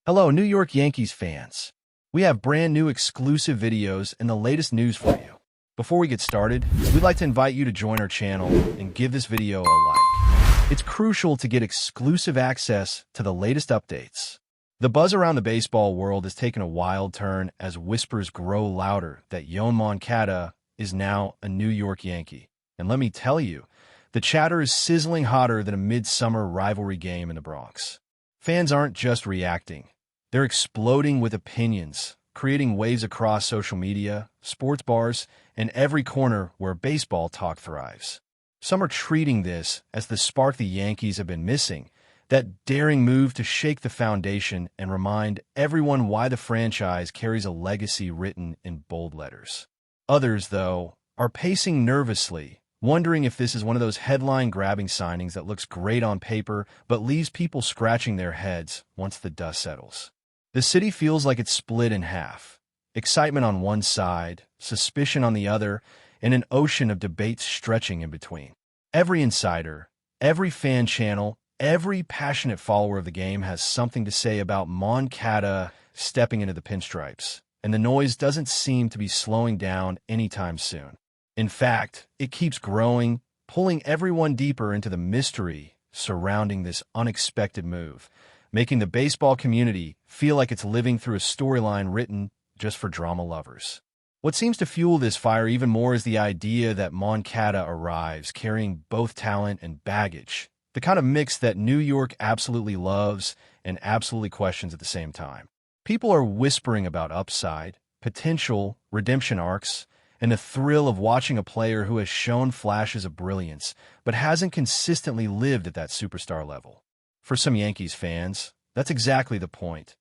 Hello, New York Yankees fans. We have brand new exclusive videos and the latest news for you. Before we get started, we'd like to invite you to join our channel and give this video a like. It's crucial to get exclusive access to the latest updates. The buzz around the baseball world has taken a wild turn as whispers grow louder that Yoan Moncada is now a New York Yankee. And let me tell you, the chatter is sizzling hotter than a midsummer rivalry game in the Bronx. Fans aren't just reacting. They're exploding with opinions, creating waves across social media, sports bars, and every corner where baseball talk thrives. Some are treating this as the spark the Yankees have been missing, that daring move to shake the foundation and remind everyone why the franchise carries a legacy written in bold letters. Others, though, are pacing nervously, wondering if this is one of those headline-grabbing signings that looks great on paper but leaves people scratching their heads once the dust settles. The city feels like it's split in half. Excitement on one side, suspicion on the other, and an ocean of debates stretching in between. Every insider, every fan channel, every passionate follower of the game has something to say about Moncada stepping into the pinstripes, and the noise doesn't seem to be slowing down anytime soon. In fact, it keeps growing, pulling everyone deeper into the mystery surrounding this unexpected move, making the baseball community feel like it's living through a storyline written just for drama lovers. What seems to fuel this fire even more is the idea that Moncada arrives carrying both talent and baggage, the kind of mix that New York absolutely loves and absolutely questions at the same time. People are whispering about upside, potential, redemption arcs, and the thrill of watching a player who has shown flashes of brilliance but hasn't consistently lived at that superstar level. For some Yankees fans, that's exactly the point.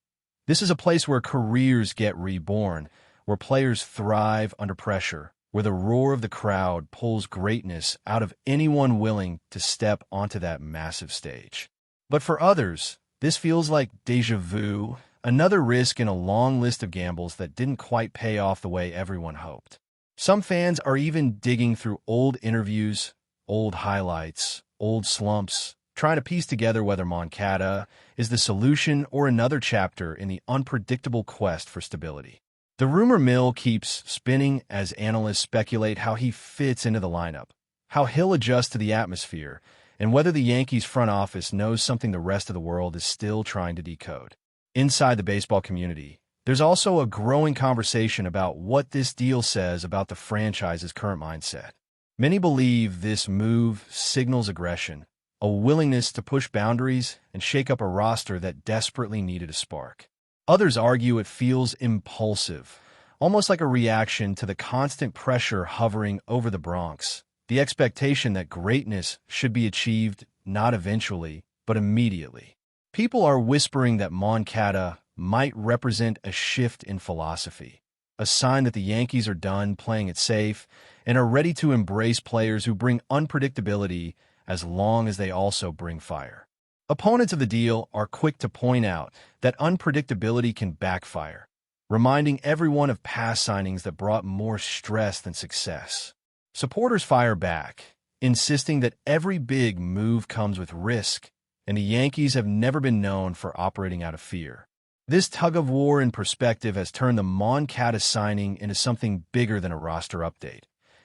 This is a place where careers get reborn, where players thrive under pressure, where the roar of the crowd pulls greatness out of anyone willing to step onto that massive stage. But for others, this feels like déjà vu, another risk in a long list of gambles that didn't quite pay off the way everyone hoped. Some fans are even digging through old interviews, old highlights, old slumps, trying to piece together whether Moncada is the solution or another chapter in the unpredictable quest for stability. The rumor mill keeps spinning as analysts speculate how he fits into the lineup, how he'll adjust to the atmosphere, and whether the Yankees front office knows something the rest of the world is still trying to decode. Inside the baseball community, there's also a growing conversation about what this deal says about the franchise's current mindset. Many believe this move signals aggression, a willingness to push boundaries and shake up a roster that desperately needed a spark. Others argue it feels impulsive, almost like a reaction to the constant pressure hovering over the Bronx, the expectation that greatness should be achieved not eventually, but immediately. People are whispering that Moncada might represent a shift in philosophy, a sign that the Yankees are done playing it safe and are ready to embrace players who bring unpredictability as long as they also bring fire. Opponents of the deal are quick to point out that unpredictability can backfire, reminding everyone of past signings that brought more stress than success. Supporters fire back, insisting that every big move comes with risk, and the Yankees have never been known for operating out of fear. This tug-of-war in perspective has turned the Moncada signing into something bigger than a roster update.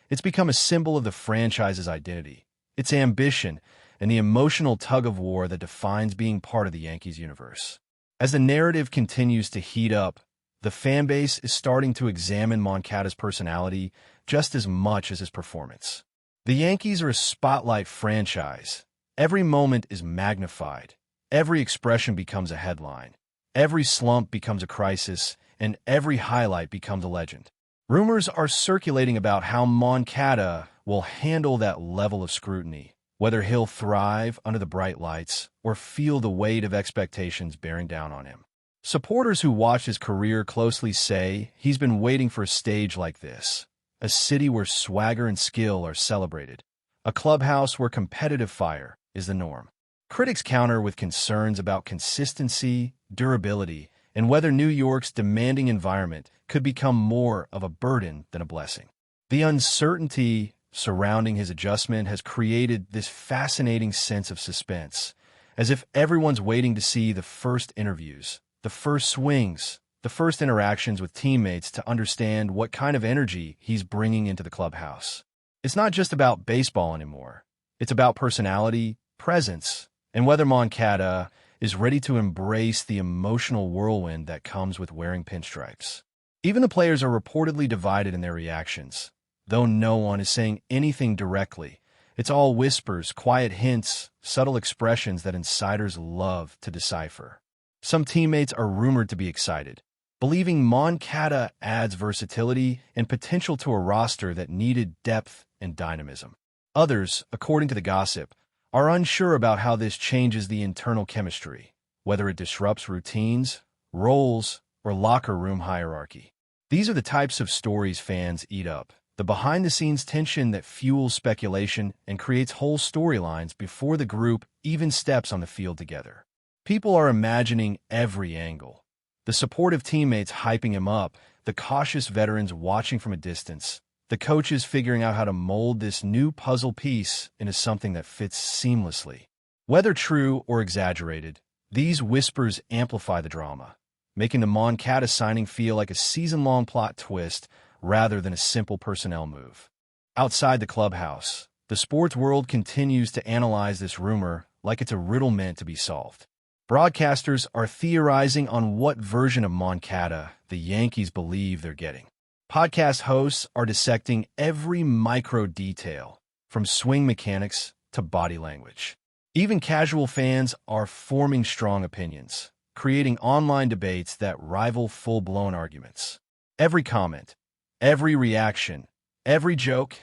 It's become a symbol of the franchise's identity, its ambition, and the emotional tug-of-war that defines being part of the Yankees universe. As the narrative continues to heat up, the fanbase is starting to examine Moncada's personality just as much as his performance. The Yankees are a spotlight franchise. Every moment is magnified. Every expression becomes a headline. Every slump becomes a crisis, and every highlight becomes a legend. Rumors are circulating about how Moncada will handle that level of scrutiny, whether he'll thrive under the bright lights or feel the weight of expectations bearing down on him. Supporters who watch his career closely say he's been waiting for a stage like this, a city where swagger and skill are celebrated, a clubhouse where competitive fire is the norm. Critics counter with concerns about consistency, durability, and whether New York's demanding environment could become more of a burden than a blessing. The uncertainty surrounding his adjustment has created this fascinating sense of suspense, as if everyone's waiting to see the first interviews, the first swings, the first interactions with teammates to understand what kind of energy he's bringing into the clubhouse. It's not just about baseball anymore. It's about personality, presence, and whether Moncada is ready to embrace the emotional whirlwind that comes with wearing pinstripes. Even the players are reportedly divided in their reactions. Though no one is saying anything directly, it's all whispers, quiet hints, subtle expressions that insiders love to decipher. Some teammates are rumored to be excited, believing Moncada adds versatility and potential to a roster that needed depth and dynamism. Others, according to the gossip, are unsure about how this changes the internal chemistry, whether it disrupts routines, roles, or locker room hierarchy. These are the types of stories fans eat up, the behind-the-scenes tension that fuels speculation and creates whole storylines before the group even steps on the field together. People are imagining every angle. The supportive teammates hyping him up, the cautious veterans watching from a distance, the coaches figuring out how to mold this new puzzle piece into something that fits seamlessly. Whether true or exaggerated, these whispers amplify the drama, making the Moncada signing feel like a season-long plot twist rather than a simple personnel move. Outside the clubhouse, the sports world continues to analyze this rumor like it's a riddle meant to be solved. Broadcasters are theorizing on what version of Moncada the Yankees believe they're getting. Podcast hosts are dissecting every micro detail, from swing mechanics to body language. Even casual fans are forming strong opinions, creating online debates that rival full-blown arguments. Every comment, every reaction, every joke,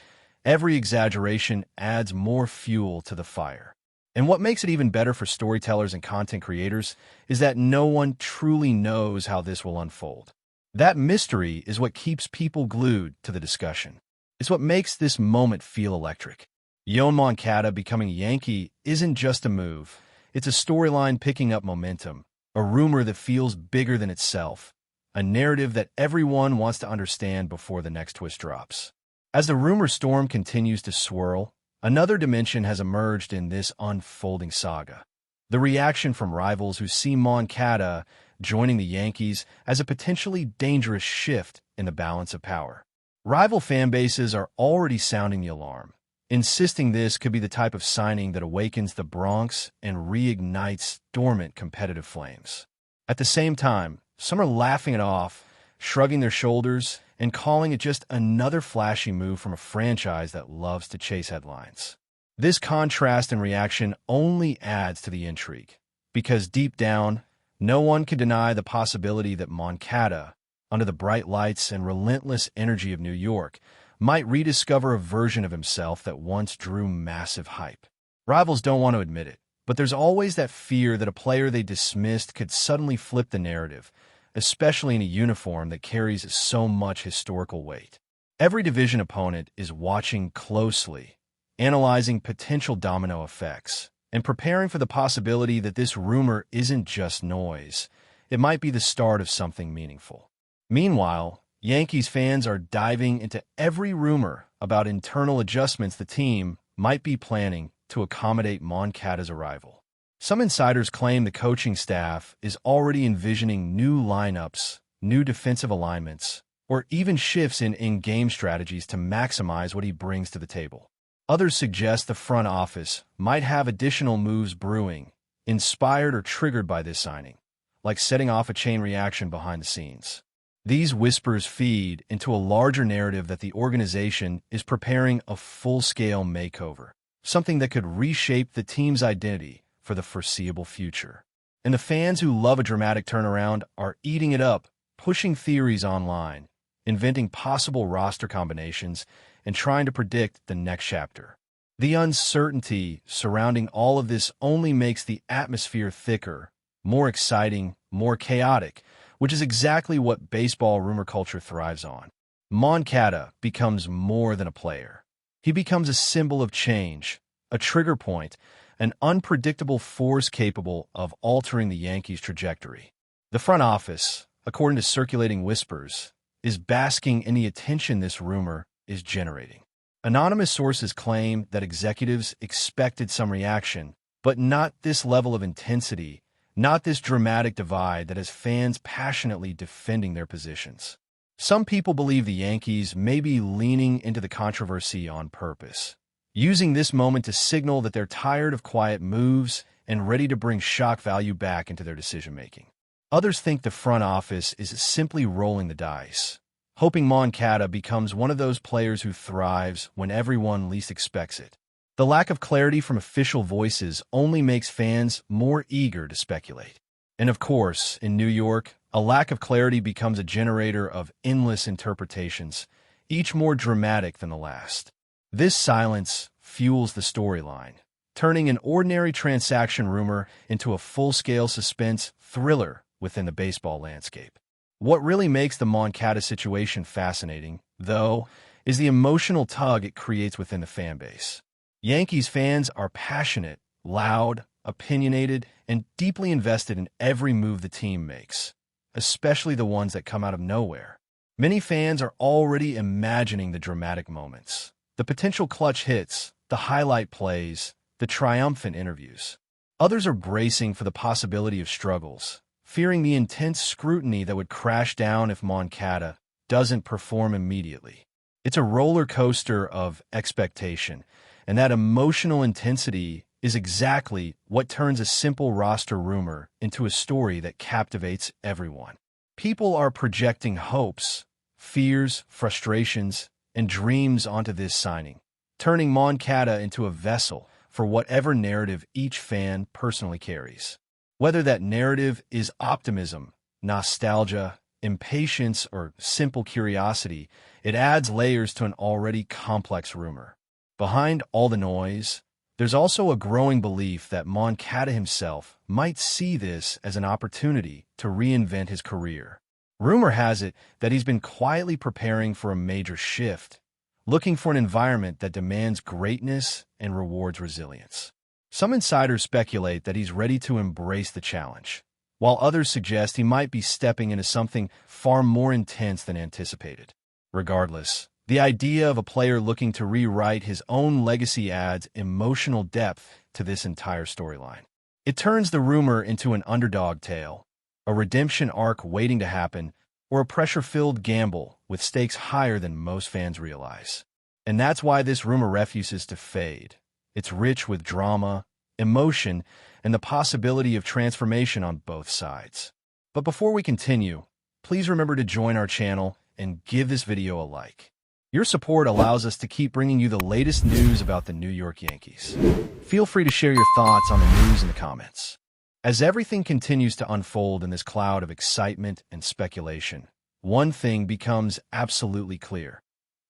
every exaggeration adds more fuel to the fire. And what makes it even better for storytellers and content creators is that no one truly knows how this will unfold. That mystery is what keeps people glued to the discussion. It's what makes this moment feel electric. Yoan Moncada becoming a Yankee isn't just a move. It's a storyline picking up momentum, a rumor that feels bigger than itself, a narrative that everyone wants to understand before the next twist drops. As the rumor storm continues to swirl, another dimension has emerged in this unfolding saga. The reaction from rivals who see Moncada joining the Yankees as a potentially dangerous shift in the balance of power. Rival fan bases are already sounding the alarm, insisting this could be the type of signing that awakens the Bronx and reignites dormant competitive flames. At the same time, some are laughing it off, shrugging their shoulders, and calling it just another flashy move from a franchise that loves to chase headlines. This contrast and reaction only adds to the intrigue, because deep down, no one can deny the possibility that Moncada, under the bright lights and relentless energy of New York, might rediscover a version of himself that once drew massive hype. Rivals don't want to admit it, but there's always that fear that a player they dismissed could suddenly flip the narrative, especially in a uniform that carries so much historical weight. Every division opponent is watching closely, analyzing potential domino effects, and preparing for the possibility that this rumor isn't just noise. It might be the start of something meaningful. Meanwhile, Yankees fans are diving into every rumor about internal adjustments the team might be planning to accommodate Moncada's arrival. Some insiders claim the coaching staff is already envisioning new lineups, new defensive alignments, or even shifts in in-game strategies to maximize what he brings to the table. Others suggest the front office might have additional moves brewing, inspired or triggered by this signing, like setting off a chain reaction behind the scenes. These whispers feed into a larger narrative that the organization is preparing a full-scale makeover, something that could reshape the team's identity for the foreseeable future. And the fans who love a dramatic turnaround are eating it up, pushing theories online, inventing possible roster combinations, and trying to predict the next chapter. The uncertainty surrounding all of this only makes the atmosphere thicker, more exciting, more chaotic, which is exactly what baseball rumor culture thrives on. Moncada becomes more than a player. He becomes a symbol of change, a trigger point, an unpredictable force capable of altering the Yankees' trajectory. The front office, according to circulating whispers, is basking in the attention this rumor is generating. Anonymous sources claim that executives expected some reaction, but not this level of intensity, not this dramatic divide that has fans passionately defending their positions. Some people believe the Yankees may be leaning into the controversy on purpose, using this moment to signal that they're tired of quiet moves and ready to bring shock value back into their decision-making. Others think the front office is simply rolling the dice, hoping Moncada becomes one of those players who thrives when everyone least expects it. The lack of clarity from official voices only makes fans more eager to speculate. And of course, in New York, a lack of clarity becomes a generator of endless interpretations, each more dramatic than the last. This silence fuels the storyline, turning an ordinary transaction rumor into a full-scale suspense thriller within the baseball landscape. What really makes the Moncada situation fascinating, though, is the emotional tug it creates within the fan base. Yankees fans are passionate, loud, opinionated, and deeply invested in every move the team makes, especially the ones that come out of nowhere. Many fans are already imagining the dramatic moments, the potential clutch hits, the highlight plays, the triumphant interviews. Others are bracing for the possibility of struggles, fearing the intense scrutiny that would crash down if Moncada doesn't perform immediately. It's a roller coaster of expectation, and that emotional intensity is exactly what turns a simple roster rumor into a story that captivates everyone. People are projecting hopes, fears, frustrations, and dreams onto this signing, turning Moncada into a vessel for whatever narrative each fan personally carries. Whether that narrative is optimism, nostalgia, impatience, or simple curiosity, it adds layers to an already complex rumor. Behind all the noise, there's also a growing belief that Moncada himself might see this as an opportunity to reinvent his career. Rumor has it that he's been quietly preparing for a major shift, looking for an environment that demands greatness and rewards resilience. Some insiders speculate that he's ready to embrace the challenge, while others suggest he might be stepping into something far more intense than anticipated. Regardless, the idea of a player looking to rewrite his own legacy adds emotional depth to this entire storyline. It turns the rumor into an underdog tale, a redemption arc waiting to happen, or a pressure-filled gamble with stakes higher than most fans realize. And that's why this rumor refuses to fade. It's rich with drama, emotion, and the possibility of transformation on both sides. But before we continue, please remember to join our channel and give this video a like. Your support allows us to keep bringing you the latest news about the New York Yankees. Feel free to share your thoughts on the news in the comments. As everything continues to unfold in this cloud of excitement and speculation, one thing becomes absolutely clear.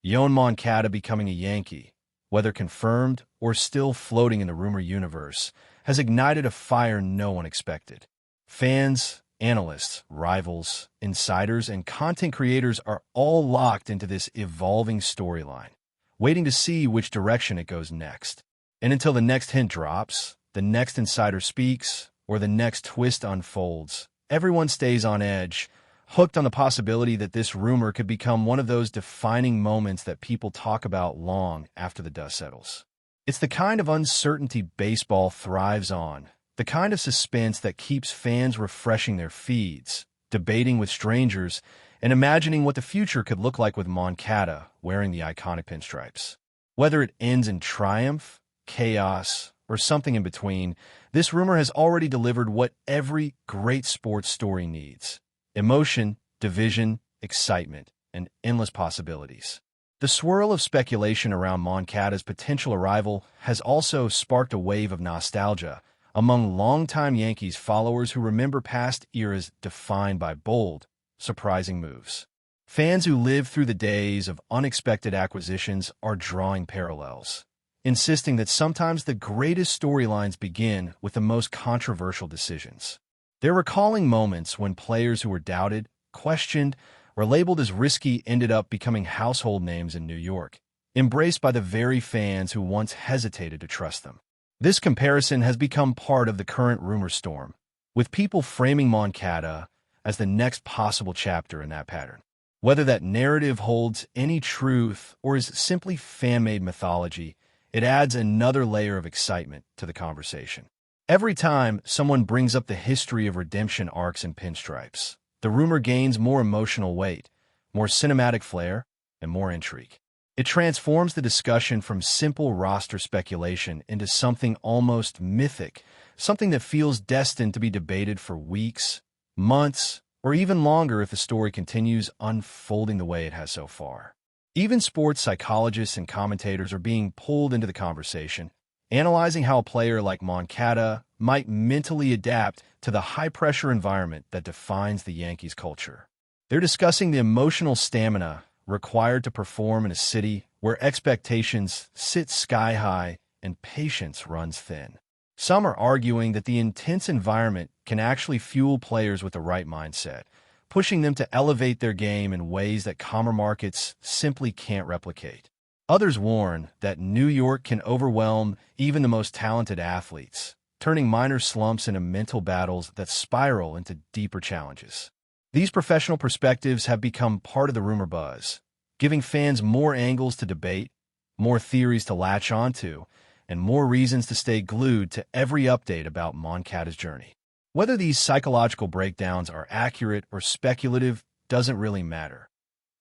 Yoan Moncada becoming a Yankee, whether confirmed or still floating in the rumor universe, has ignited a fire no one expected. Fans, analysts, rivals, insiders, and content creators are all locked into this evolving storyline, waiting to see which direction it goes next. And until the next hint drops, the next insider speaks, or the next twist unfolds, everyone stays on edge, hooked on the possibility that this rumor could become one of those defining moments that people talk about long after the dust settles. It's the kind of uncertainty baseball thrives on, the kind of suspense that keeps fans refreshing their feeds, debating with strangers, and imagining what the future could look like with Moncada wearing the iconic pinstripes. Whether it ends in triumph, chaos, or something in between, this rumor has already delivered what every great sports story needs: emotion, division, excitement, and endless possibilities. The swirl of speculation around Moncada's potential arrival has also sparked a wave of nostalgia among longtime Yankees followers who remember past eras defined by bold, surprising moves. Fans who lived through the days of unexpected acquisitions are drawing parallels, insisting that sometimes the greatest storylines begin with the most controversial decisions. They're recalling moments when players who were doubted, questioned, or labeled as risky ended up becoming household names in New York, embraced by the very fans who once hesitated to trust them. This comparison has become part of the current rumor storm, with people framing Moncada as the next possible chapter in that pattern. Whether that narrative holds any truth or is simply fan-made mythology, it adds another layer of excitement to the conversation. Every time someone brings up the history of redemption arcs and pinstripes, the rumor gains more emotional weight, more cinematic flair, and more intrigue. It transforms the discussion from simple roster speculation into something almost mythic, something that feels destined to be debated for weeks, months, or even longer if the story continues unfolding the way it has so far. Even sports psychologists and commentators are being pulled into the conversation, analyzing how a player like MONCADA might mentally adapt to the high-pressure environment that defines the Yankees culture. They're discussing the emotional stamina required to perform in a city where expectations sit sky-high and patience runs thin. Some are arguing that the intense environment can actually fuel players with the right mindset, pushing them to elevate their game in ways that calmer markets simply can't replicate. Others warn that New York can overwhelm even the most talented athletes, turning minor slumps into mental battles that spiral into deeper challenges. These professional perspectives have become part of the rumor buzz, giving fans more angles to debate, more theories to latch onto, and more reasons to stay glued to every update about MONCADA's journey. Whether these psychological breakdowns are accurate or speculative doesn't really matter.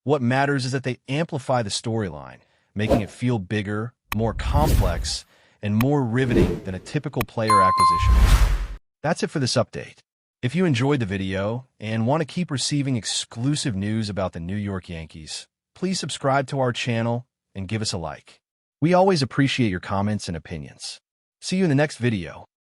What matters is that they amplify the storyline, making it feel bigger, more complex, and more riveting than a typical player acquisition. That's it for this update. If you enjoyed the video and want to keep receiving exclusive news about the New York Yankees, please subscribe to our channel and give us a like. We always appreciate your comments and opinions. See you in the next video.